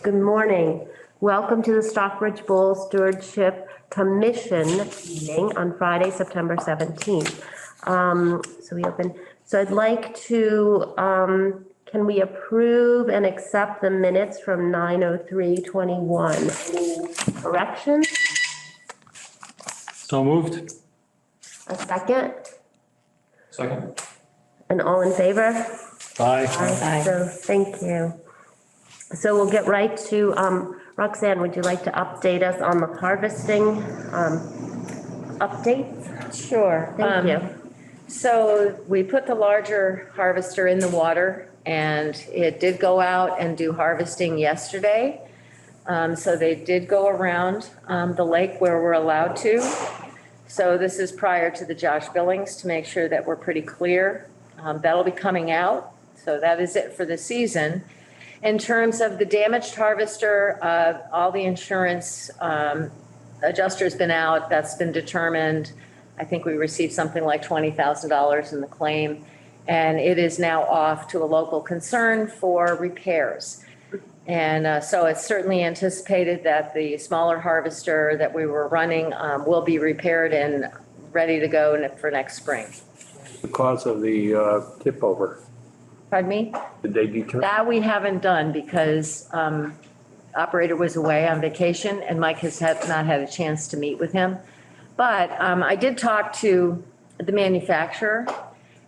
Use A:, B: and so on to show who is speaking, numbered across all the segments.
A: Good morning. Welcome to the Stockbridge Bowl Stewardship Commission meeting on Friday, September 17th. So I'd like to, can we approve and accept the minutes from 9:03:21? Any corrections?
B: So moved.
A: A second?
C: Second.
A: And all in favor?
B: Aye.
A: Aye. So, thank you. So we'll get right to, Roxanne, would you like to update us on the harvesting, updates?
D: Sure.
A: Thank you.
D: So we put the larger harvester in the water and it did go out and do harvesting yesterday. So they did go around the lake where we're allowed to. So this is prior to the Josh Billings to make sure that we're pretty clear. That'll be coming out. So that is it for the season. In terms of the damaged harvester, all the insurance adjuster's been out. That's been determined. I think we received something like $20,000 in the claim. And it is now off to a local concern for repairs. And so it's certainly anticipated that the smaller harvester that we were running will be repaired and ready to go for next spring.
B: The cause of the tip over,
D: Pardon me?
B: did they determine?
D: That we haven't done because operator was away on vacation and Mike has not had a chance to meet with him. But I did talk to the manufacturer,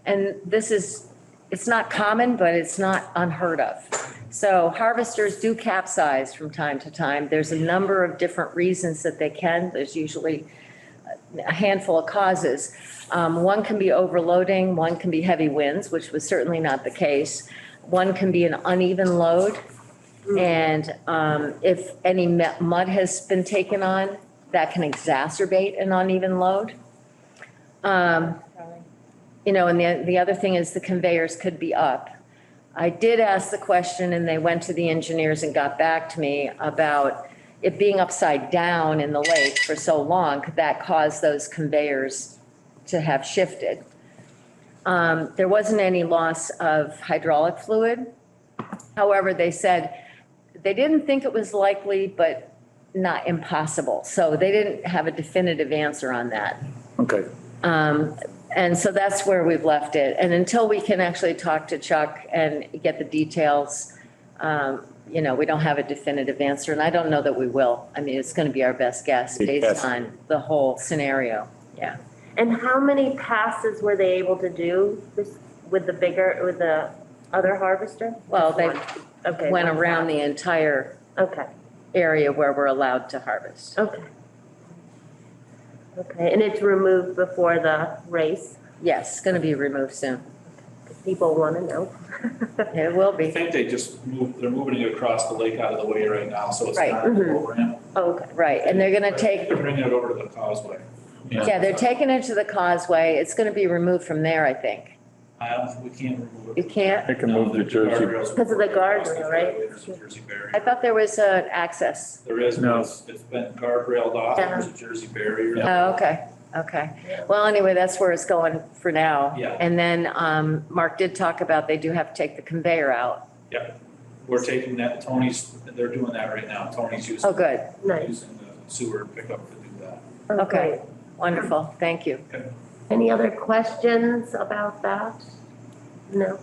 D: and it's not common, but it's not unheard of. So harvesters do capsize from time to time. There's a number of different reasons that they can. There's usually a handful of causes. One can be overloading, one can be heavy winds, which was certainly not the case. One can be an uneven load. And if any mud has been taken on, that can exacerbate an uneven load. You know, and the other thing is the conveyors could be up. I did ask the question and they went to the engineers and got back to me about it being upside down in the lake for so long, could that cause those conveyors to have shifted? There wasn't any loss of hydraulic fluid. However, they said they didn't think it was likely, but not impossible. So they didn't have a definitive answer on that.
B: Okay.
D: And so that's where we've left it. And until we can actually talk to Chuck and get the details, you know, we don't have a definitive answer, and I don't know that we will. I mean, it's going to be our best guess based on the whole scenario. Yeah.
A: And how many passes were they able to do with the other harvester?
D: Well, they
A: Okay.
D: went around the entire
A: Okay,
D: area where we're allowed to harvest.
A: okay. Okay, and it's removed before the race?
D: Yes, it's going to be removed soon.
A: People want to know.
D: It will
C: I
D: be.
C: think they just they're moving it across the lake out of the way right now, so it's
D: Right.
C: not a program.
A: Okay.
D: Right, and they're going to take,
C: They're bringing it over to the causeway.
D: yeah, they're taking it to the causeway. It's going to be removed from there, I think.
C: We can't remove it.
D: You can't?
B: They can move the Jersey.
A: Because of the guardrail, right?
C: There's a Jersey barrier.
D: I thought there was an access.
C: There is,
B: No.
C: but it's been guardrailed off,
A: Yeah.
C: there's a Jersey barrier.
D: Oh, okay, okay. Well, anyway, that's where it's going for now.
C: Yeah.
D: And then Mark did talk about they do have to take the conveyor out.
C: Yep, we're taking that, they're doing that right now, Tony's using.
D: Oh, good.
A: Nice.
C: Using the sewer pickup to do that.
D: Okay, wonderful, thank you.
A: Any other questions about that? No?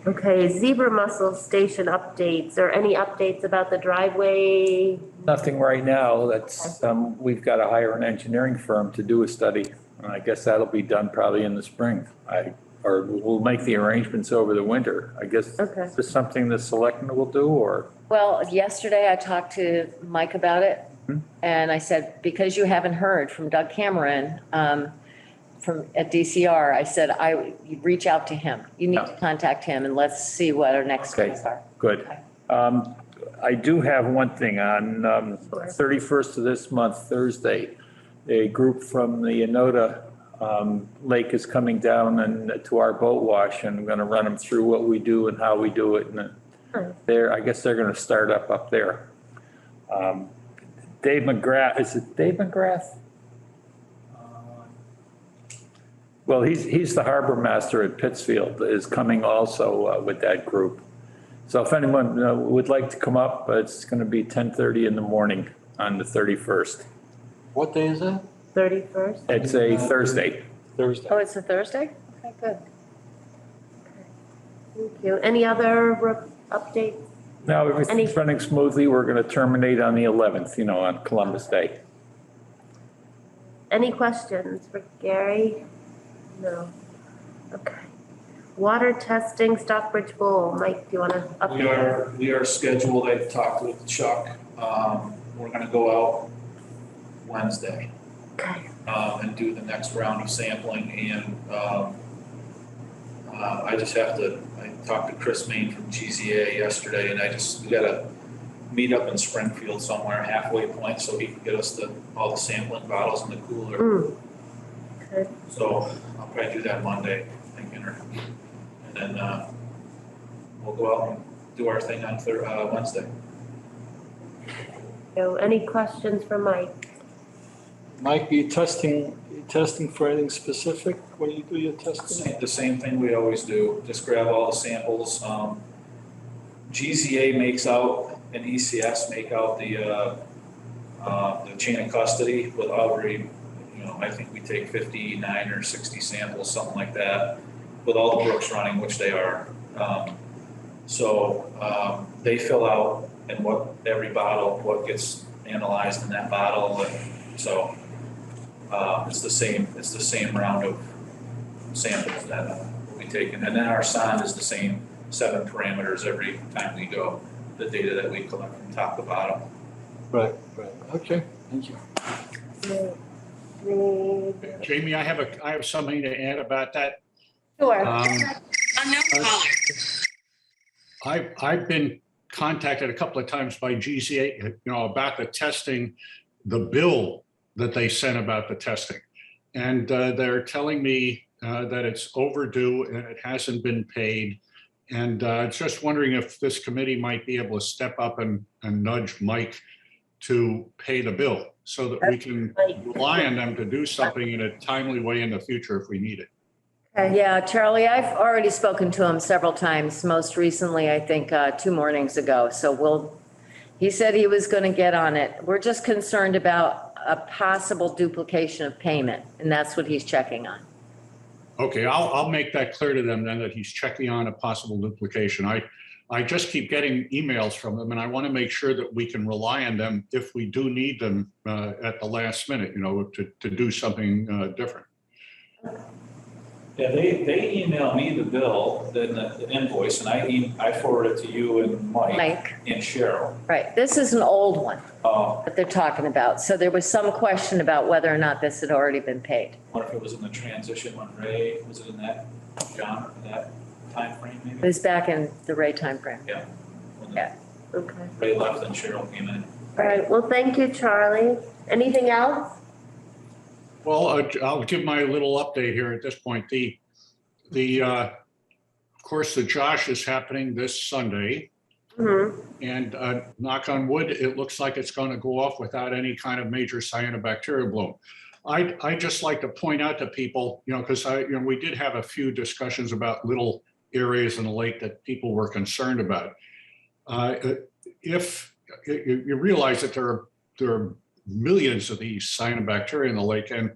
A: Okay, zebra mussel station updates, or any updates about the driveway?
E: Nothing right now. That's, we've got to hire an engineering firm to do a study. And I guess that'll be done probably in the spring. Or we'll make the arrangements over the winter. I guess,
A: Okay.
E: is this something the selectmen will do or?
D: Well, yesterday I talked to Mike about it. And I said, because you haven't heard from Doug Cameron, at DCR, I said, you reach out to him. You need to contact him and let's see what our next
E: Okay.
D: steps are.
E: Good. I do have one thing on 31st of this month, Thursday, a group from the Enota Lake is coming down and to our boat wash, and I'm going to run them through what we do and how we do it. And I guess they're going to start up there. Dave McGrath, is it Dave McGrath? Well, he's the harbor master at Pittsfield, is coming also with that group. So if anyone would like to come up, it's going to be 10:30 in the morning on the 31st.
B: What day is that?
A: 31st?
E: It's a Thursday.
B: Thursday.
D: Oh, it's a Thursday? Okay, good.
A: Thank you. Any other updates?
E: Now, everything's
A: Any-
E: running smoothly. We're going to terminate on the 11th, on Columbus Day.
A: Any questions for Gary? No. Okay. Water testing, Stockbridge Bowl. Mike, do you want to update?
C: We are scheduled, I talked with Chuck, we're gonna go out Wednesday,
A: Okay.
C: and do the next round of sampling, and, I just have to, I talked to Chris Main from GZA yesterday, and we gotta meet up in Springfield somewhere, halfway point, so he can get us all the sampling bottles in the cooler.
A: Okay.
C: So I'll probably do that Monday, thinking, and then, we'll go out and do our thing on Wednesday.
A: So any questions for Mike?
B: Mike, are you testing for anything specific when you do your testing?
C: The same thing we always do, just grab all the samples. GZA makes out and ECS make out the chain of custody with every, I think we take 59 or 60 samples, something like that, with all the brooks running, which they are. So they fill out and every bottle, what gets analyzed in that bottle, and so it's the same round of samples that will be taken, and then our sonde is the same 7 parameters every time we go. The data that we collect from top to bottom.
B: Right. Okay, thank you.
F: Jamie, I have something to add about that.
D: Sure.
F: I've been contacted a couple of times by GCA, about the testing, the bill that they sent about the testing. And they're telling me that it's overdue and it hasn't been paid. And just wondering if this committee might be able to step up and nudge Mike to pay the bill so that we can rely on them to do something in a timely way in the future if we need it.
D: Yeah, Charlie, I've already spoken to him several times, most recently, I think, 2 mornings ago. So he said he was going to get on it. We're just concerned about a possible duplication of payment, and that's what he's checking on.
F: Okay, I'll make that clear to them then, that he's checking on a possible duplication. I just keep getting emails from them, and I want to make sure that we can rely on them if we do need them at the last minute, to do something different.
C: Yeah, they email me the bill, then the invoice, and I forward it to you and Mike and Cheryl.
D: Right, this is an old one
C: Oh,
D: that they're talking about. So there was some question about whether or not this had already been paid.
C: wonder if it was in the transition when Ray, was it in that, John, that timeframe
D: It
C: maybe?
D: was back in the Ray timeframe.
C: Yeah. When
D: Yeah.
A: Okay.
C: Ray left and Cheryl came in.
A: All right. Well, thank you, Charlie. Anything else?
F: Well, I'll give my little update here at this point. Of course, the Josh is happening this Sunday.
A: Mm-hmm.
F: And knock on wood, it looks like it's going to go off without any kind of major cyanobacteria bloom. I just like to point out to people, because we did have a few discussions about little areas in the lake that people were concerned about. If you realize that there are millions of these cyanobacteria in the lake, and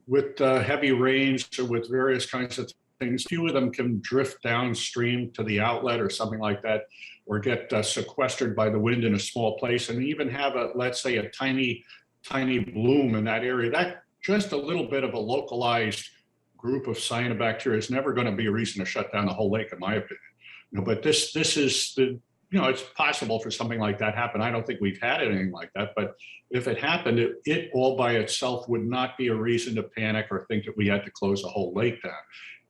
F: with heavy rains or with various kinds of things, few of them can drift downstream to the outlet or something like that, or get sequestered by the wind in a small place, and even have let's say a tiny bloom in that area. That just a little bit of a localized group of cyanobacteria is never going to be a reason to shut down the whole lake, in my opinion. But this is it's possible for something like that happen. I don't think we've had anything like that, but if it happened, it all by itself would not be a reason to panic or think that we had to close the whole lake down,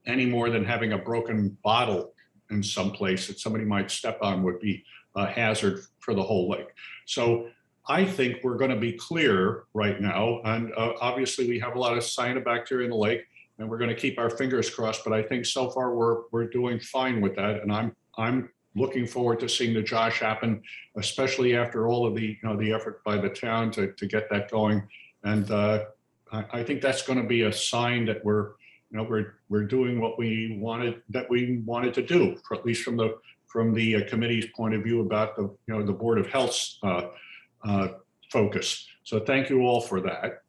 F: any more than having a broken bottle in some place that somebody might step on would be a hazard for the whole lake. So I think we're going to be clear right now. And obviously we have a lot of cyanobacteria in the lake, and we're going to keep our fingers crossed. But I think so far we're doing fine with that. And I'm looking forward to seeing the Josh happen, especially after all of the the effort by the town to get that going. And I think that's going to be a sign that we're doing what we wanted to do, at least from from the committee's point of view about the Board of Health's focus. So thank you all for that.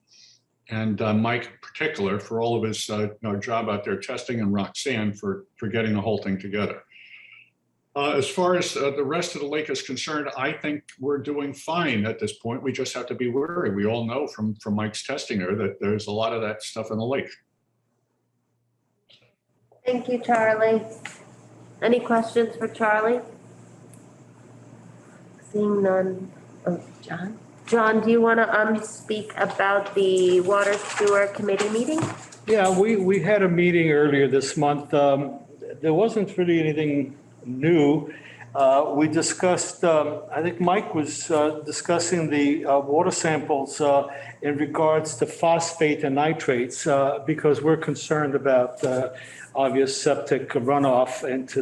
F: And Mike in particular for all of his job out there testing, and Roxanne for getting the whole thing together. As far as the rest of the lake is concerned, I think we're doing fine at this point. We just have to be wary. We all know from Mike's testing there that there's a lot of that stuff in the lake.
A: Thank you, Charlie. Any questions for Charlie? Seeing none. Oh,
D: John?
A: John, do you want to speak about the Water Sewer Committee meeting?
B: Yeah, we had a meeting earlier this month. There wasn't really anything new. We discussed, I think Mike was discussing the water samples in regards to phosphate and nitrates because we're concerned about obvious septic runoff into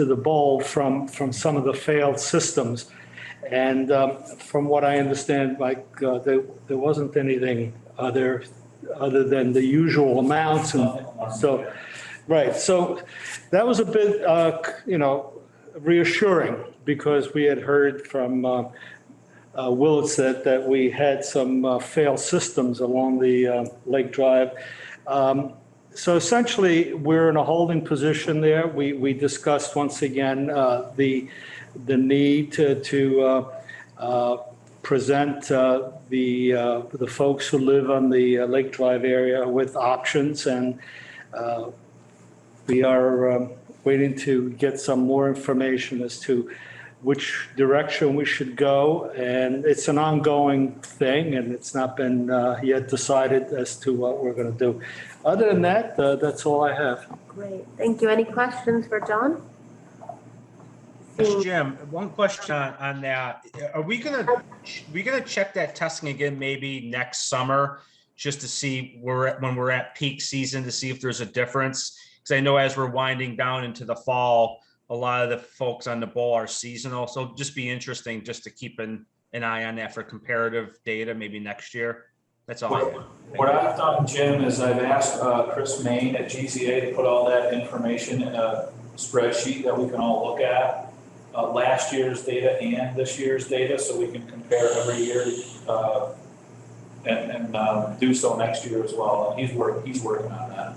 B: the bowl from some of the failed systems. And from what I understand, Mike, there wasn't anything other than the usual amounts. And so, right. So that was a bit, reassuring because we had heard from Willits that we had some failed systems along the Lake Drive. So essentially, we're in a holding position there. We discussed once again the need to present the folks who live on the Lake Drive area with options, and we are waiting to get some more information as to which direction we should go. And it's an ongoing thing, and it's not been yet decided as to what we're going to do. Other than that, that's all I have.
A: Great, thank you. Any questions for John?
G: Yes, Jim, one question on that. Are we gonna check that testing again maybe next summer just to see when we're at peak season to see if there's a difference? Because I know as we're winding down into the fall, a lot of the folks on the bowl are seasonal. So just be interesting just to keep an eye on that for comparative data maybe next year. That's all.
C: What I've done, Jim, is I've asked Chris Main at GZA to put all that information in a spreadsheet that we can all look at. Last year's data and this year's data, so we can compare every year and do so next year as well. And he's working on that.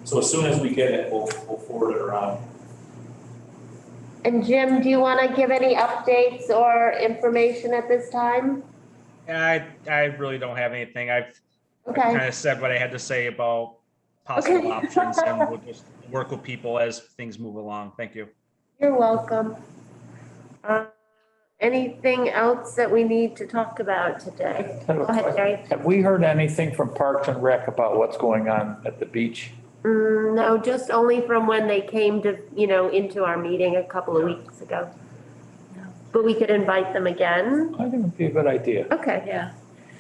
C: So as soon as we get it, we'll forward it around.
A: And Jim, do you want to give any updates or information at this time?
G: I really don't have anything. I've
A: Okay.
G: kind of said what I had to say about possible
A: Okay.
G: options, and we'll just work with people as things move along. Thank you.
A: You're welcome. Anything else that we need to talk about today? Go ahead, Jerry.
E: Have we heard anything from Parks and Rec about what's going on at the beach?
A: No, just only from when they came to, into our meeting a couple of weeks ago. But we could invite them again.
E: I think it'd be a good idea.
A: Okay,
D: Yeah.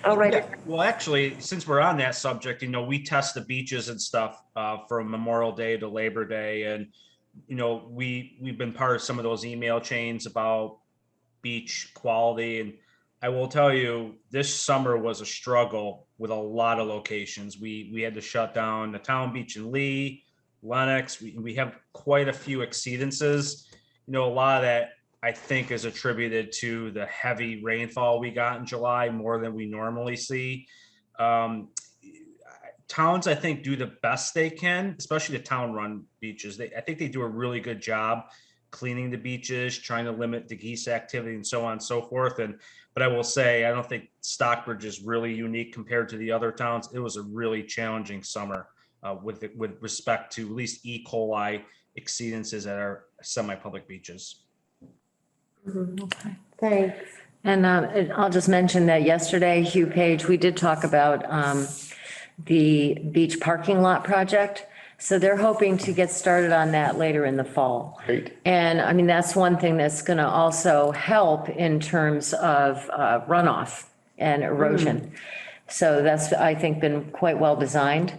A: all right.
G: Yeah, well, actually, since we're on that subject, we test the beaches and stuff from Memorial Day to Labor Day, and we've been part of some of those email chains about beach quality. And I will tell you, this summer was a struggle with a lot of locations. We had to shut down the Town Beach in Lee, Lenox. We have quite a few exceedances. A lot of that I think is attributed to the heavy rainfall we got in July, more than we normally see. Towns, I think, do the best they can, especially the town-run beaches. I think they do a really good job cleaning the beaches, trying to limit the geese activity and so on and so forth. But I will say, I don't think Stockbridge is really unique compared to the other towns. It was a really challenging summer with respect to at least E. coli exceedances at our semi-public beaches.
A: Okay, thanks.
D: And I'll just mention that yesterday, Hugh Page, we did talk about the beach parking lot project. So they're hoping to get started on that later in the fall.
E: Great.
D: And I mean, that's one thing that's going to also help in terms of runoff and erosion. So that's, I think, been quite well designed.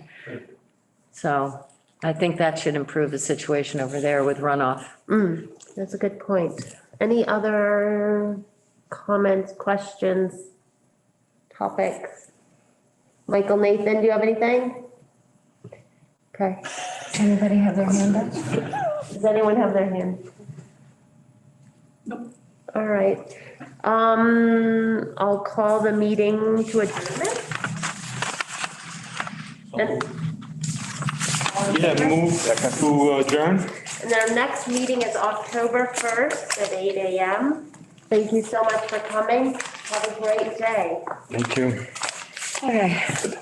D: So I think that should improve the situation over there with runoff.
A: That's a good point. Any other comments, questions, topics? Michael, Nathan, do you have anything? Okay.
H: Anybody have their hand up?
A: Does anyone have their hand? Nope. All right. I'll call the meeting to adjournment. And-
B: Yeah, move to adjourn.
A: And our next meeting is October 1st at 8 a.m. Thank you so much for coming. Have a great day.
B: Thank you.
D: Okay.